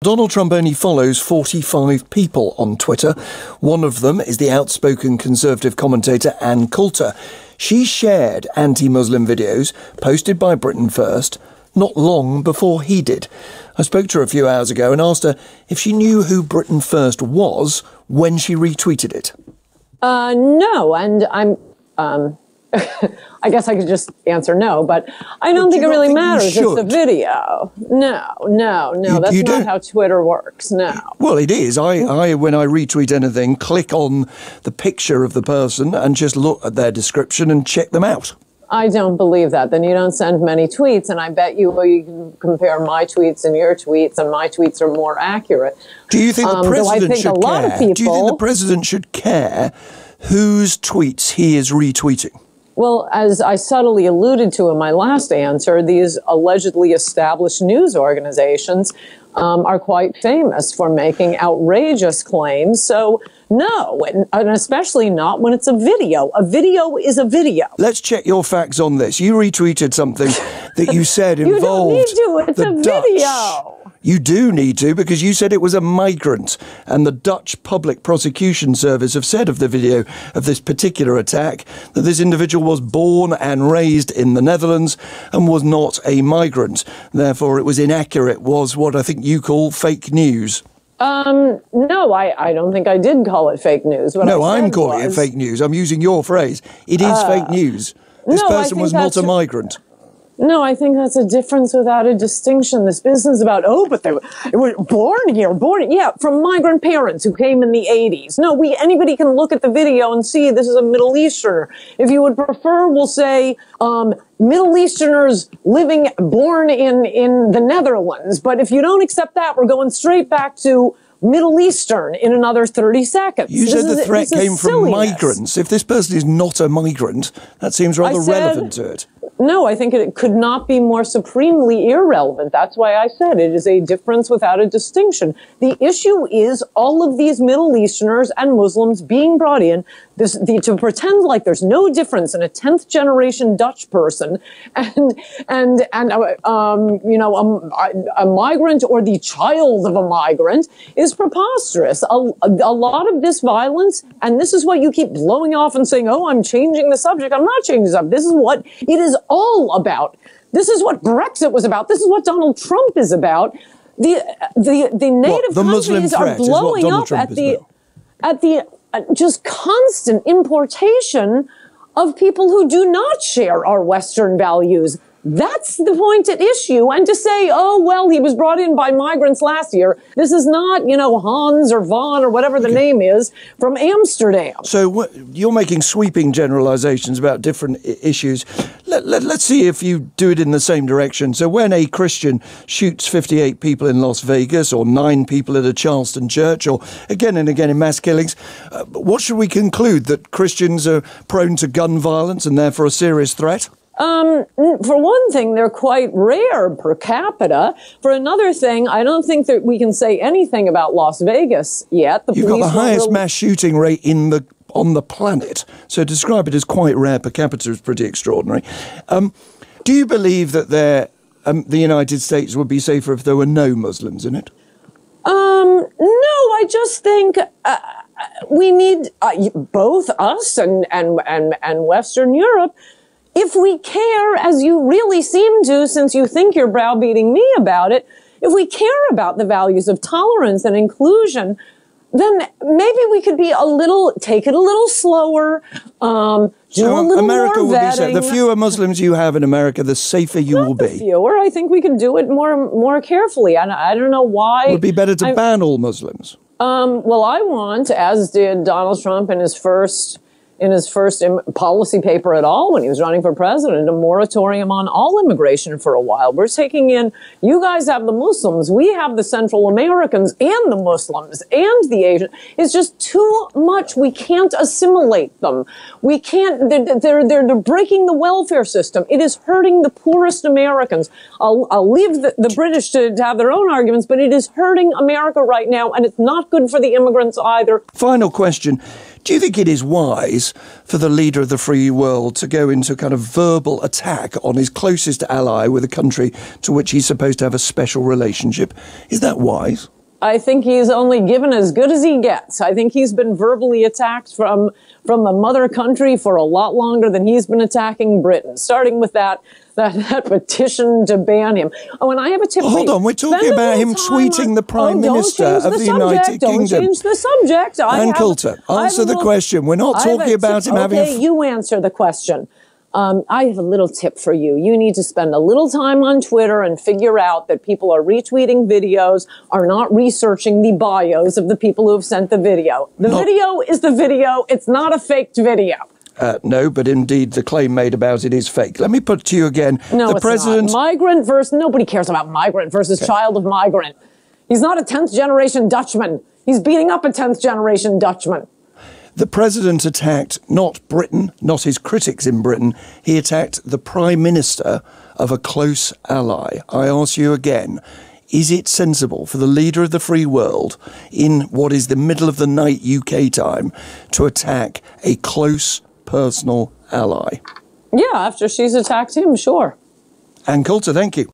Donald Trump only follows 45 people on Twitter. One of them is the outspoken Conservative commentator Ann Coulter. She shared anti-Muslim videos posted by Britain First not long before he did. I spoke to her a few hours ago and asked her if she knew who Britain First was when she retweeted it. No, and I'm... I guess I could just answer no, but I don't think it really matters. It's a video. No, that's not how Twitter works, no. Well, it is. I when I retweet anything, click on the picture of the person and just look at their description and check them out. I don't believe that. Then you don't send many tweets, and I bet you can compare my tweets and your tweets, and my tweets are more accurate. Do you think the president should care? Do you think the president should care whose tweets he is retweeting? Well, as I subtly alluded to in my last answer, these allegedly established news organizations are quite famous for making outrageous claims. So, no, and especially not when it's a video. A video is a video. Let's check your facts on this. You retweeted something that you said involved You don't need to. It's a video. You do need to, because you said it was a migrant, and the Dutch Public Prosecution Service have said of the video of this particular attack that this individual was born and raised in the Netherlands and was not a migrant. Therefore, it was inaccurate, was what I think you call fake news. No, I don't think I did call it fake news. No, I'm calling it fake news. I'm using your phrase. It is fake news. This person was not a migrant. No, I think that's a difference without a distinction. This business about, but they were born here, from migrant parents who came in the 80s. No, anybody can look at the video and see this is a Middle Easterner. If you would prefer, we'll say, Middle Easterners born in the Netherlands. But if you don't accept that, we're going straight back to Middle Eastern in another 30 seconds. You said the threat came from migrants. If this person is not a migrant, that seems rather relevant to it. No, I think it could not be more supremely irrelevant. That's why I said it is a difference without a distinction. The issue is all of these Middle Easterners and Muslims being brought in to pretend like there's no difference in a 10th generation Dutch person and a migrant or the child of a migrant is preposterous. A lot of this violence, and this is what you keep blowing off and saying, I'm changing the subject. I'm not changing the subject. This is what it is all about. This is what Brexit was about. This is what Donald Trump is about. The native countries are blowing up at the just constant importation of people who do not share our Western values. That's the point at issue. And to say, he was brought in by migrants last year. This is not, Hans or Von or whatever the name is from Amsterdam. So you're making sweeping generalizations about different issues. Let's see if you do it in the same direction. So when a Christian shoots 58 people in Las Vegas or 9 people at a Charleston church or again and again in mass killings, what should we conclude? That Christians are prone to gun violence and therefore a serious threat? For one thing, they're quite rare per capita. For another thing, I don't think that we can say anything about Las Vegas yet. You've got the highest mass shooting rate on the planet. So to describe it as quite rare per capita is pretty extraordinary. Do you believe that the United States would be safer if there were no Muslims in it? No, I just think we need both us and Western Europe. If we care, as you really seem to, since you think you're browbeating me about it, if we care about the values of tolerance and inclusion, then maybe we could take it a little slower, do a little America more vetting. The fewer Muslims you have in America, the safer you will be. The fewer. I think we can do it more carefully. I don't know why. It would be better to ban all Muslims. Well, I want, as did Donald Trump in his first policy paper at all when he was running for president, a moratorium on all immigration for a while. We're taking in, you guys have the Muslims, we have the Central Americans and the Muslims and the Asians. It's just too much. We can't assimilate them. We can't, they're breaking the welfare system. It is hurting the poorest Americans. I'll leave the British to have their own arguments, but it is hurting America right now, and it's not good for the immigrants either. Final question. Do you think it is wise for the leader of the free world to go into kind of verbal attack on his closest ally with a country to which he's supposed to have a special relationship? Is that wise? I think he's only given as good as he gets. I think he's been verbally attacked from the mother country for a lot longer than he's been attacking Britain, starting with that petition to ban him. Oh, and I have a tip. Hold on, we're talking about him tweeting the Prime Minister of the United Kingdom. Don't change the subject. And Coulter, answer the question. We're not talking about him having... Okay, you answer the question. I have a little tip for you. You need to spend a little time on Twitter and figure out that people are retweeting videos, are not researching the bios of the people who have sent the video. The video is the video. It's not a faked video. No, but indeed the claim made about it is fake. Let me put it to you again. No, the president... not. Migrant versus... Nobody cares about migrant versus child of migrant. He's not a 10th generation Dutchman. He's beating up a 10th generation Dutchman. The president attacked not Britain, not his critics in Britain. He attacked the Prime Minister of a close ally. I ask you again, is it sensible for the leader of the free world in what is the middle of the night UK time to attack a close personal ally? Yeah, after she's attacked him, sure. And Coulter, thank you.